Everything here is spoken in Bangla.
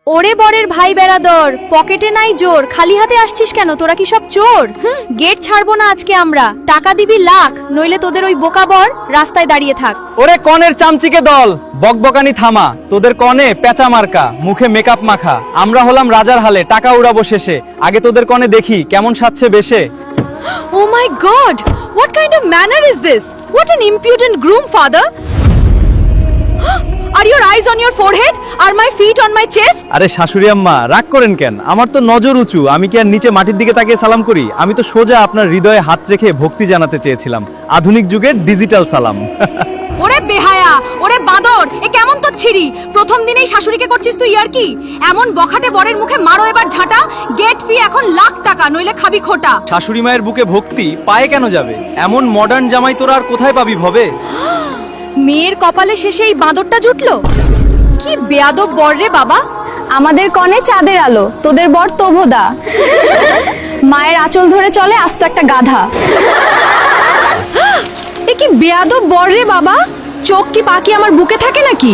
ওরে বরের ভাই বেড়াদর, পকেটে নাই জোর, খালি হাতে আসছিস কেন? তোরা কি সব চোর? গেট ছাড়বো না আজকে আমরা, টাকা দিবি লাখ, নইলে তোদের ওই বোকা বর রাস্তায় দাঁড়িয়ে থাক। ওরে কনের চামচিকে দল, বকবকানি থামা, তোদের কনে পেঁচা মার্কা, মুখে মেকআপ মাখা, আমরা হলাম রাজার হালে, টাকা উড়াবো শেষে, আগে তোদের কনে দেখি কেমন সাজছে বেশে। Oh my god! What kind of manner is this? What an impudent groom, father! Are your eyes on your forehead? Are my feet on my chest? আরে শাশুড়ি আম্মা রাগ করেন কেন? আমার তো নজর উঁচু, আমি কি আর নিচে মাটির দিকে তাকিয়ে সালাম করি? আমি তো সোজা আপনার হৃদয়ে হাত রেখে ভক্তি জানাতে চেয়েছিলাম, আধুনিক যুগের ডিজিটাল সালাম। ওরে বেহায়া, ওরে বাঁদর, এ কেমন তো ছিড়ি? প্রথম দিনেই শাশুড়িকে করছিস তুই আর কি? এমন বখাটে বরের মুখে মারো এবার ঝাঁটা। গেট ফি এখন লাখ টাকা, নইলে খাবি খোটা। শাশুড়ি মায়ের বুকে ভক্তি পায়ে কেন যাবে? এমন মডার্ন জামাই তোরা আর কোথায় পাবি ভবে? মেয়ের কপালে শেষে এই বাঁদরটা জুটলো। কি বেয়াদব বর রে বাবা। আমাদের কনে চাঁদের আলো, তোদের বর তোভদা। মায়ের আঁচল ধরে চলে আস্ত একটা গাধা। এ কি বেয়াদব বর রে বাবা। চোখ কি বাকি আমার বুকে থাকে নাকি?